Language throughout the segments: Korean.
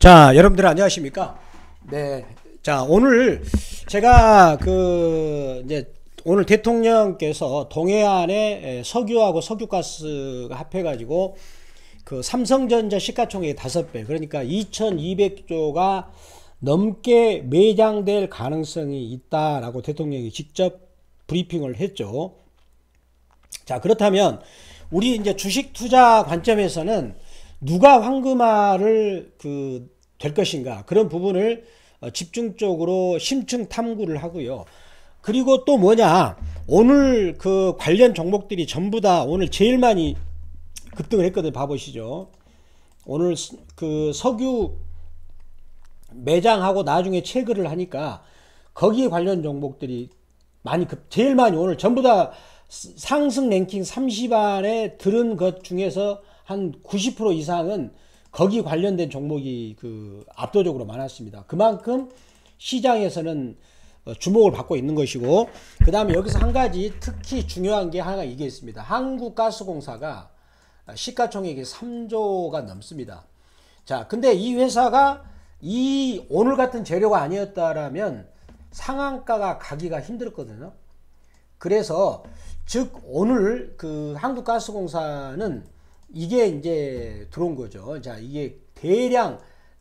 자, 여러분들 안녕하십니까? 네. 자, 오늘 제가 이제 오늘 대통령께서 동해안에 석유하고 석유가스가 합해가지고 삼성전자 시가총액의 5배, 그러니까 2200조가 넘게 매장될 가능성이 있다라고 대통령이 직접 브리핑을 했죠. 자, 그렇다면 우리 이제 주식 투자 관점에서는 누가 황금알을 될 것인가, 그런 부분을 집중적으로 심층 탐구를 하고요. 그리고 또 뭐냐, 오늘 관련 종목들이 전부 다 오늘 제일 많이 급등을 했거든요. 봐보시죠. 오늘 석유 매장하고 나중에 체결을 하니까 거기에 관련 종목들이 제일 많이 오늘 전부 다 상승 랭킹 30안에 들은 것 중에서 한 90% 이상은 거기 관련된 종목이 압도적으로 많았습니다. 그만큼 시장에서는 주목을 받고 있는 것이고, 그 다음에 여기서 한 가지 특히 중요한 게 하나가 이게 있습니다. 한국가스공사가 시가총액이 3조가 넘습니다. 자, 근데 이 회사가 오늘 같은 재료가 아니었다라면 상한가가 가기가 힘들었거든요. 그래서 즉 오늘 한국가스공사는 이게 이제 들어온 거죠. 자, 이게 대량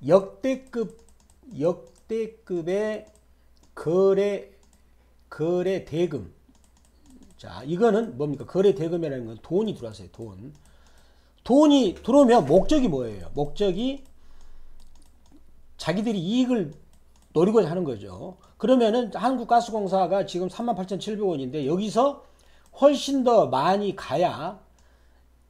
역대급의 거래 대금. 자, 이거는 뭡니까? 거래 대금이라는 건 돈이 들어왔어요. 돈이 들어오면 목적이 뭐예요? 목적이 자기들이 이익을 노리고자 하는 거죠. 그러면은 한국가스공사가 지금 38,700원인데 여기서 훨씬 더 많이 가야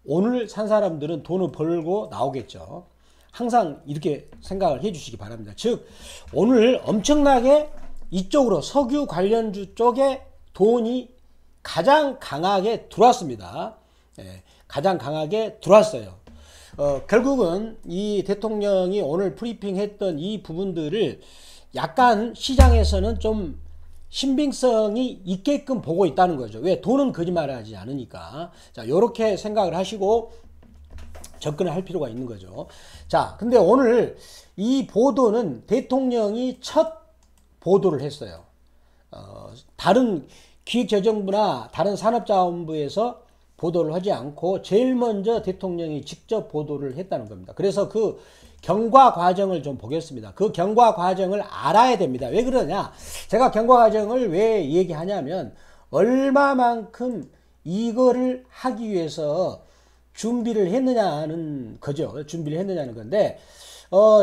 오늘 산 사람들은 돈을 벌고 나오겠죠. 항상 이렇게 생각을 해 주시기 바랍니다. 즉 오늘 엄청나게 이쪽으로 석유 관련주 쪽에 돈이 가장 강하게 들어왔습니다. 가장 강하게 들어왔어요. 결국은 이 대통령이 오늘 브리핑 했던 이 부분들을 약간 시장에서는 좀 신빙성이 있게끔 보고 있다는 거죠. 왜? 돈은 거짓말을 하지 않으니까. 자, 요렇게 생각을 하시고 접근을 할 필요가 있는 거죠. 자, 근데 오늘 이 보도는 대통령이 첫 보도를 했어요. 다른 기획재정부나 다른 산업자원부에서 보도를 하지 않고 제일 먼저 대통령이 직접 보도를 했다는 겁니다. 그래서 경과 과정을 좀 보겠습니다. 경과 과정을 알아야 됩니다. 왜 그러냐? 제가 경과 과정을 왜 얘기하냐면 얼마만큼 이거를 하기 위해서 준비를 했느냐는 거죠. 준비를 했느냐는 건데,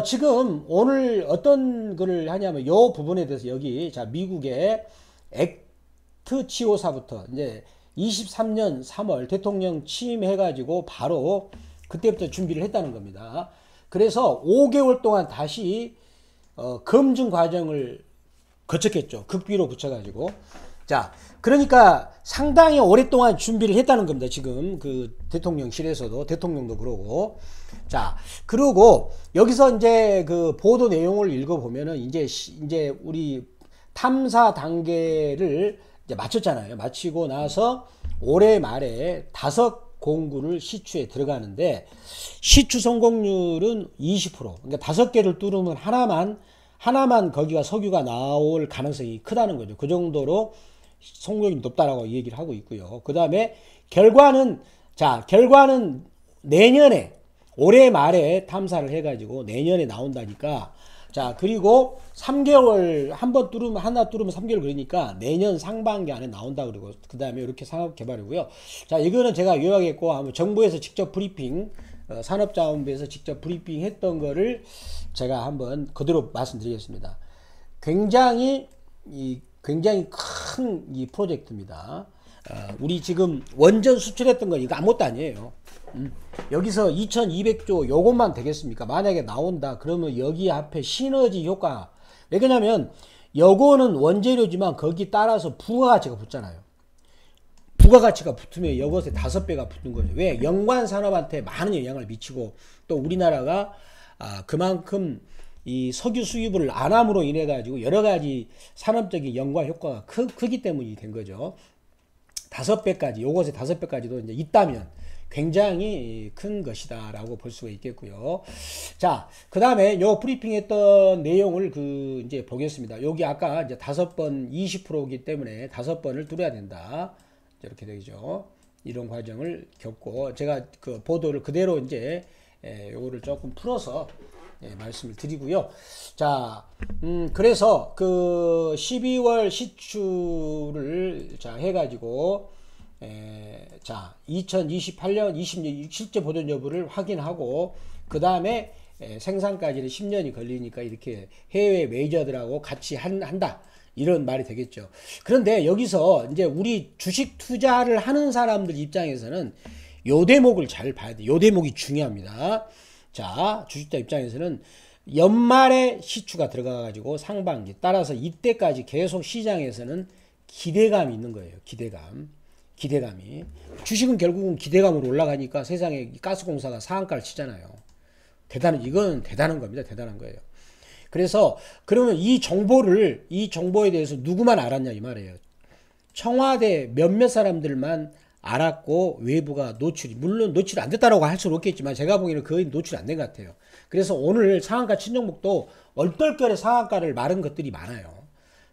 지금 오늘 어떤 거를 하냐면 요 부분에 대해서 여기, 자, 미국의 액트 치오사부터 이제 23년 3월 대통령 취임해가지고 바로 그때부터 준비를 했다는 겁니다. 그래서 5개월 동안 다시 검증 과정을 거쳤겠죠. 극비로 붙여가지고. 자, 그러니까 상당히 오랫동안 준비를 했다는 겁니다. 지금 대통령실에서도, 대통령도 그러고. 자, 그리고 여기서 이제 보도 내용을 읽어보면은 이제 우리 탐사 단계를 이제 마쳤잖아요. 마치고 나서 올해 말에 5공구를 시추에 들어가는데 시추 성공률은 20%. 그러니까 5개를 뚫으면 하나만 거기가 석유가 나올 가능성이 크다는 거죠. 그 정도로 성공률이 높다라고 얘기를 하고 있고요. 그 다음에 결과는 내년에, 올해 말에 탐사를 해가지고 내년에 나온다니까. 자, 그리고 3개월 하나 뚫으면 3개월, 그러니까 내년 상반기 안에 나온다 그러고, 그 다음에 이렇게 산업 개발이고요. 자, 이거는 제가 요약했고, 정부에서 직접 브리핑, 산업자원부에서 직접 브리핑 했던 거를 제가 한번 그대로 말씀드리겠습니다. 굉장히 큰 이 프로젝트입니다. 우리 지금 원전 수출했던 거 이거 아무것도 아니에요. 여기서 2200조 요것만 되겠습니까? 만약에 나온다 그러면 여기 앞에 시너지 효과, 왜냐면 요거는 원재료지만 거기 따라서 부가가치가 붙잖아요. 부가가치가 붙으면 이것에 5배가 붙는 거죠. 왜? 연관 산업한테 많은 영향을 미치고, 또 우리나라가 그만큼 이 석유 수입을 안 함으로 인해 가지고 여러 가지 산업적인 연관 효과가 크기 때문이 된 거죠. 5배까지, 요것에 5배까지도 이제 있다면 굉장히 큰 것이다라고 볼 수가 있겠고요. 자, 그 다음에 요 브리핑했던 내용을 이제 보겠습니다. 여기 아까 이제 5번 20%이기 때문에 5번을 뚫어야 된다. 이렇게 되죠. 이런 과정을 겪고 제가 그 보도를 그대로 이제 요거를 조금 풀어서 말씀을 드리고요. 자, 그래서 그 12월 시추를 자 해가지고 자 2028년 20년 실제 보존 여부를 확인하고 그 다음에 생산까지는 10년이 걸리니까 이렇게 해외 메이저들하고 같이 한다. 이런 말이 되겠죠. 그런데 여기서 이제 우리 주식 투자를 하는 사람들 입장에서는 요 대목을 잘 봐야 돼. 요 대목이 중요합니다. 자, 주식자 입장에서는 연말에 시추가 들어가 가지고 상반기 따라서 이때까지 계속 시장에서는 기대감이 있는 거예요. 기대감이. 주식은 결국은 기대감으로 올라가니까 세상에 가스공사가 상한가를 치잖아요. 이건 대단한 겁니다. 대단한 거예요. 그래서 그러면 이 정보에 대해서 누구만 알았냐 이 말이에요. 청와대 몇몇 사람들만 알았고 외부가 물론 노출이 안 됐다라고 할 수는 없겠지만 제가 보기에는 거의 노출이 안 된 것 같아요. 그래서 오늘 상한가 친종목도 얼떨결에 상한가를 마른 것들이 많아요.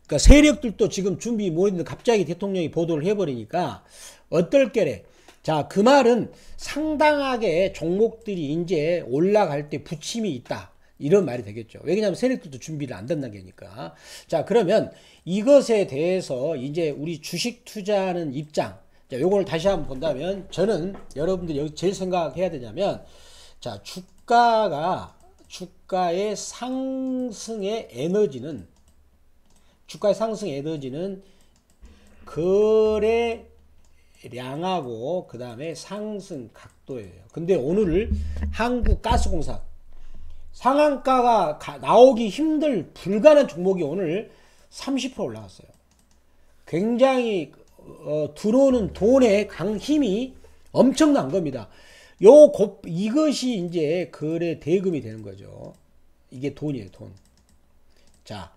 그러니까 세력들도 지금 준비 뭐 있는데 갑자기 대통령이 보도를 해버리니까 얼떨결에 자, 그 말은 상당하게 종목들이 이제 올라갈 때 부침이 있다. 이런 말이 되겠죠. 왜냐하면 세력들도 준비를 안 된다는 게니까. 자, 그러면 이것에 대해서 이제 우리 주식 투자하는 입장, 자, 요걸 다시 한번 본다면 저는 여러분들이 여기 제일 생각해야 되냐면, 자, 주가의 상승의 에너지는 거래량하고 그 다음에 상승 각도예요. 근데 오늘 한국가스공사 상한가가 나오기 불가능한 종목이 오늘 30% 올라갔어요. 굉장히 들어오는 돈의 힘이 엄청난 겁니다. 이것이 이제 거래 대금이 되는 거죠. 이게 돈이에요, 돈. 자,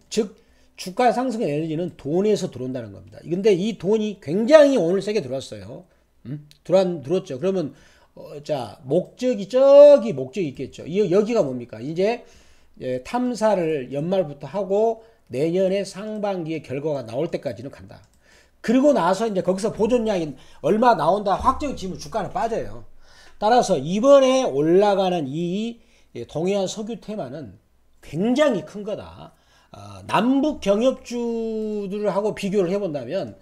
즉 주가 상승의 에너지는 돈에서 들어온다는 겁니다. 근데 이 돈이 굉장히 오늘 세게 들어왔어요. 들어왔죠. 그러면 자, 목적이 있겠죠. 여기가 뭡니까? 이제 탐사를 연말부터 하고 내년에 상반기에 결과가 나올 때까지는 간다. 그리고 나서 이제 거기서 보존량이 얼마 나온다 확정이 지면 주가는 빠져요. 따라서 이번에 올라가는 이 동해안 석유 테마는 굉장히 큰 거다. 남북 경협주들하고 비교를 해본다면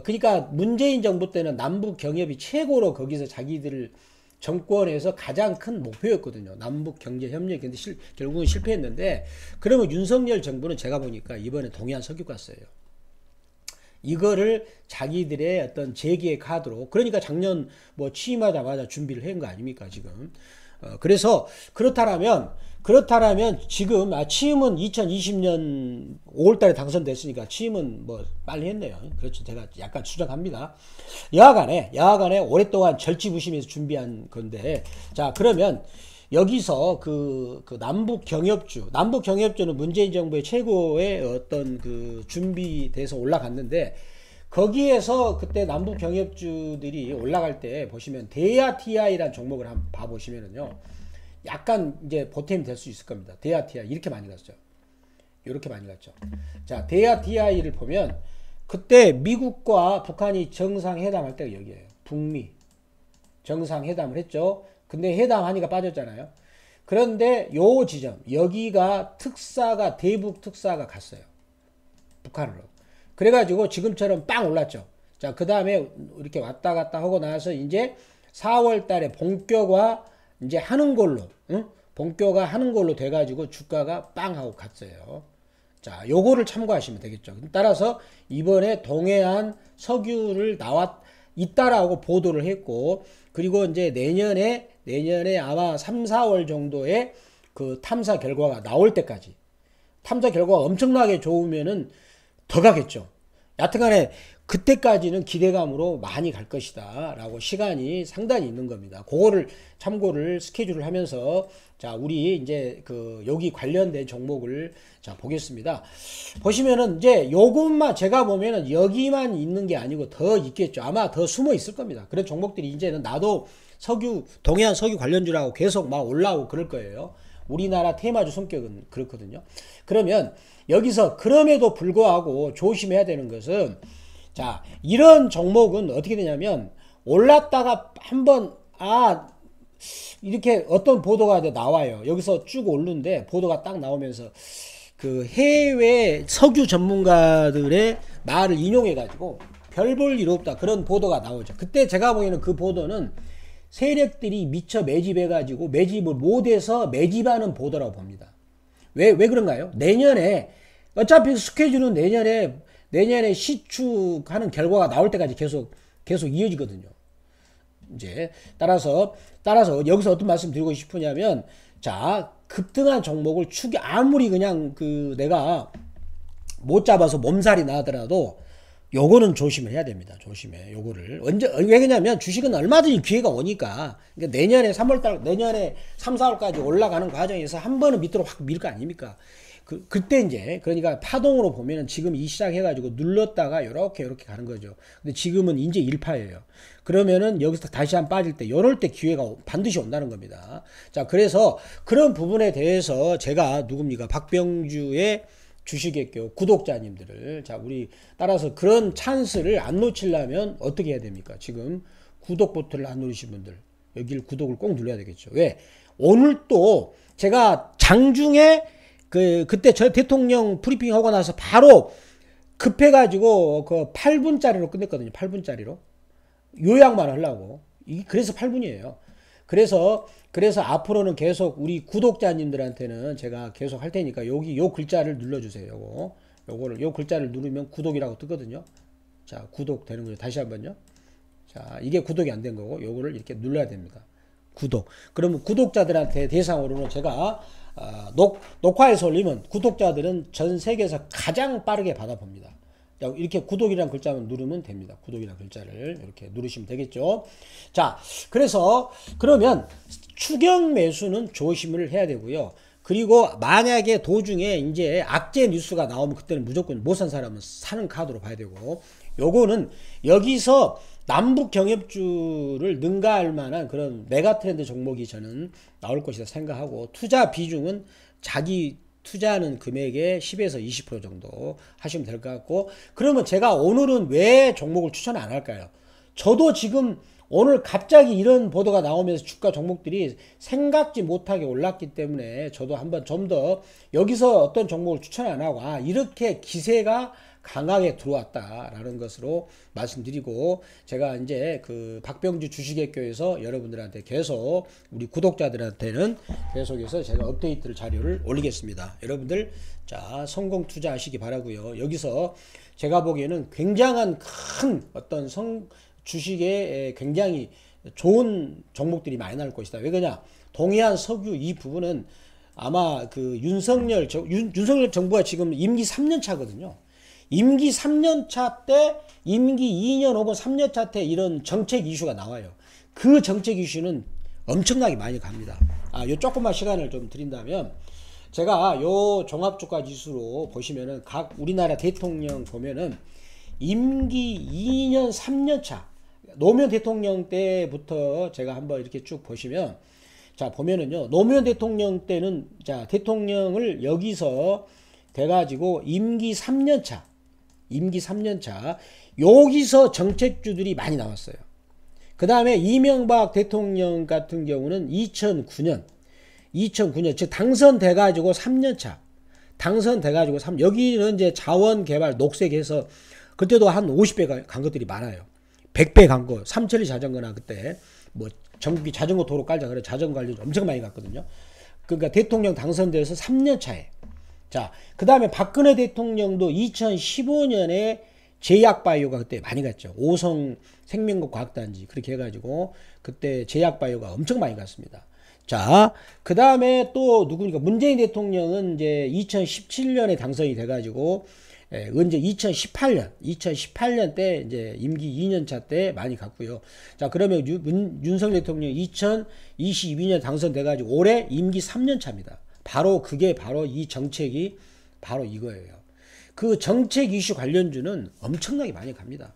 그러니까 문재인 정부 때는 남북 경협이 최고로 거기서 자기들 정권에서 가장 큰 목표였거든요. 남북 경제 협력. 근데 결국은 실패했는데 그러면 윤석열 정부는 제가 보니까 이번에 동해안 석유가스예요. 이거를 자기들의 어떤 재기의 카드로 그러니까 작년 뭐 취임하자마자 준비를 한 거 아닙니까 지금. 그래서 그렇다라면 지금 취임은 2020년 5월달에 당선됐으니까 취임은 뭐 빨리 했네요. 그렇죠. 제가 약간 추정합니다. 여하간에 오랫동안 절치부심해서 준비한 건데 자 그러면 여기서 그 남북 경협주는 문재인 정부의 최고의 어떤 그 준비돼서 올라갔는데 거기에서 그때 남북 경협주들이 올라갈 때 보시면 대야TI라는 종목을 한번 봐보시면은요. 약간 이제 보탬이 될 수 있을 겁니다. 대야TI 이렇게 많이 갔죠. 이렇게 많이 갔죠. 자, 대야TI를 보면 그때 미국과 북한이 정상회담할 때가 여기예요. 북미 정상회담을 했죠. 근데 회담하니까 빠졌잖아요. 그런데 요 지점 여기가 대북 특사가 갔어요. 북한으로. 그래가지고 지금처럼 빵 올랐죠. 자, 그 다음에 이렇게 왔다 갔다 하고 나서 이제 4월 달에 본격화 이제 하는 걸로, 본격화 하는 걸로 돼가지고 주가가 빵 하고 갔어요. 자, 요거를 참고하시면 되겠죠. 따라서 이번에 동해안 석유를 있다라고 보도를 했고, 그리고 이제 내년에 아마 3, 4월 정도에 그 탐사 결과가 나올 때까지 탐사 결과가 엄청나게 좋으면은 더 가겠죠. 여튼간에 그때까지는 기대감으로 많이 갈 것이다 라고 시간이 상당히 있는 겁니다. 그거를 참고를 스케줄을 하면서 자, 우리 이제 여기 관련된 종목을 자, 보겠습니다. 보시면은 이제 요것만 제가 보면은 여기만 있는 게 아니고 더 있겠죠. 아마 더 숨어 있을 겁니다. 그런 종목들이 이제는 나도 동해안 석유 관련주라고 계속 막 올라오고 그럴 거예요. 우리나라 테마주 성격은 그렇거든요. 그러면 여기서 그럼에도 불구하고 조심해야 되는 것은 자, 이런 종목은 어떻게 되냐면 올랐다가 한번 이렇게 어떤 보도가 나와요. 여기서 쭉 오르는데 보도가 딱 나오면서 그 해외 석유 전문가들의 말을 인용해 가지고 별 볼 일 없다 그런 보도가 나오죠. 그때 제가 보기에는 그 보도는 세력들이 미처 매집해 가지고 매집을 못해서 매집하는 보도라고 봅니다. 왜 그런가요? 내년에 어차피 스케줄은 내년에 시축하는 결과가 나올 때까지 계속 이어지거든요. 이제 따라서 여기서 어떤 말씀 드리고 싶으냐면 자, 급등한 종목을 아무리 그냥 내가 못 잡아서 몸살이 나더라도 요거는 조심을 해야 됩니다. 조심해. 요거를 왜 그러냐면 주식은 얼마든지 기회가 오니까 그러니까 내년에 3, 4월까지 올라가는 과정에서 한 번은 밑으로 확 밀 거 아닙니까? 그때 이제 그러니까 파동으로 보면은 지금 이 시작해가지고 눌렀다가 이렇게 가는 거죠. 근데 지금은 이제 1파예요. 그러면은 여기서 다시 한 빠질 때 요럴 때 기회가 반드시 온다는 겁니다. 자, 그래서 그런 부분에 대해서 제가 누굽니까? 박병주의 주식외교 구독자님들을 자, 우리 따라서 그런 찬스를 안 놓치려면 어떻게 해야 됩니까? 지금 구독 버튼을 안 누르신 분들 여기를 구독을 꼭 눌러야 되겠죠. 왜? 오늘 또 제가 장중에 그때 저 대통령 브리핑 하고 나서 바로 급해가지고 8분짜리로 끝냈거든요. 8분짜리로. 요약만 하려고. 그래서 8분이에요. 그래서 앞으로는 계속 우리 구독자님들한테는 제가 계속 할 테니까 요 글자를 눌러주세요. 요 글자를 누르면 구독이라고 뜨거든요. 자, 구독 되는 거죠. 다시 한번요. 자, 이게 구독이 안 된 거고 요거를 이렇게 눌러야 됩니다. 구독. 그러면 구독자들한테 대상으로는 제가 녹화해서 올리면 구독자들은 전 세계에서 가장 빠르게 받아봅니다. 이렇게 구독이라는 글자만 누르면 됩니다. 구독이라는 글자를 이렇게 누르시면 되겠죠. 자, 그러면 추격 매수는 조심을 해야 되고요. 그리고 만약에 도중에 이제 악재 뉴스가 나오면 그때는 무조건 못 산 사람은 사는 카드로 봐야 되고, 요거는 여기서 남북 경협주를 능가할 만한 그런 메가 트렌드 종목이 저는 나올 것이다 생각하고, 투자 비중은 자기 투자하는 금액의 10에서 20% 정도 하시면 될 것 같고, 그러면 제가 오늘은 왜 종목을 추천 안 할까요? 저도 지금 오늘 갑자기 이런 보도가 나오면서 주가 종목들이 생각지 못하게 올랐기 때문에 저도 한번 좀 더 여기서 어떤 종목을 추천 안 하고 이렇게 기세가 강하게 들어왔다라는 것으로 말씀드리고, 제가 이제 박병주 주식외교에서 여러분들한테 계속 우리 구독자들한테는 계속해서 제가 업데이트를 자료를 올리겠습니다. 여러분들 자, 성공 투자하시기 바라고요. 여기서 제가 보기에는 굉장한 큰 어떤 주식에 굉장히 좋은 종목들이 많이 나올 것이다. 왜 그러냐? 동해안 석유 이 부분은 아마 윤석열 정부가 지금 임기 3년 차거든요. 임기 3년 차 때, 임기 2년 혹은 3년 차 때 이런 정책 이슈가 나와요. 그 정책 이슈는 엄청나게 많이 갑니다. 요 조금만 시간을 좀 드린다면, 제가 요 종합주가 지수로 보시면은 각 우리나라 대통령 보면은 임기 2년, 3년 차, 노무현 대통령 때부터 제가 한번 이렇게 쭉 보시면, 자, 보면은요, 노무현 대통령 때는, 자, 대통령을 여기서 돼가지고 임기 3년 차, 여기서 정책주들이 많이 나왔어요. 그 다음에 이명박 대통령 같은 경우는 2009년, 즉 당선돼가지고 3년 차, 여기는 이제 자원개발, 녹색해서 그때도 한 50배 간 것들이 많아요. 100배 간 거, 삼천리 자전거나 그때 뭐 전국이 자전거 도로 깔자 그래 자전거 관련 엄청 많이 갔거든요. 그러니까 대통령 당선돼서 3년 차에. 자, 그 다음에 박근혜 대통령도 2015년에 제약바이오가 그때 많이 갔죠. 오성 생명국 과학단지 그렇게 해가지고 그때 제약바이오가 엄청 많이 갔습니다. 자, 그 다음에 또 누구니까 문재인 대통령은 이제 2017년에 당선이 돼가지고 예, 언제 2018년 때 이제 임기 2년 차 때 많이 갔고요. 자, 그러면 윤석열 대통령이 2022년 당선돼 가지고 올해 임기 3년 차입니다. 바로 그게 바로 이 정책이 바로 이거예요. 그 정책 이슈 관련주는 엄청나게 많이 갑니다.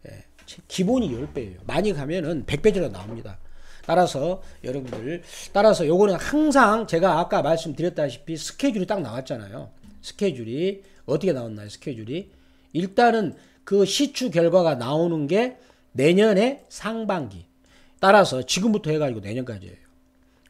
예, 기본이 10배예요. 많이 가면은 100배짜리가 나옵니다. 따라서 여러분들, 따라서 요거는 항상 제가 아까 말씀드렸다시피 스케줄이 딱 나왔잖아요. 스케줄이 어떻게 나왔나요? 스케줄이 일단은 그 시추 결과가 나오는 게 내년의 상반기. 따라서 지금부터 해가지고 내년까지예요.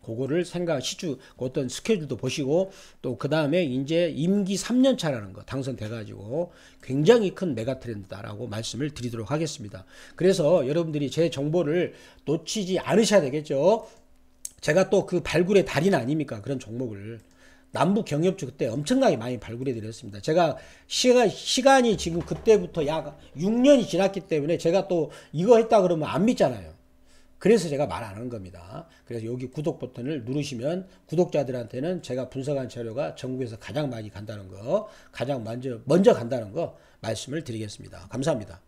그거를 시추 어떤 스케줄도 보시고 또 그 다음에 이제 임기 3년 차라는 거 당선돼가지고 굉장히 큰 메가 트렌드다라고 말씀을 드리도록 하겠습니다. 그래서 여러분들이 제 정보를 놓치지 않으셔야 되겠죠. 제가 또 그 발굴의 달인 아닙니까? 그런 종목을. 남북 경협주 그때 엄청나게 많이 발굴해 드렸습니다. 제가 시간이 지금 그때부터 약 6년이 지났기 때문에 제가 또 이거 했다 그러면 안 믿잖아요. 그래서 제가 말 안 하는 겁니다. 그래서 여기 구독 버튼을 누르시면 구독자들한테는 제가 분석한 자료가 전국에서 가장 많이 간다는 거, 가장 먼저 간다는 거 말씀을 드리겠습니다. 감사합니다.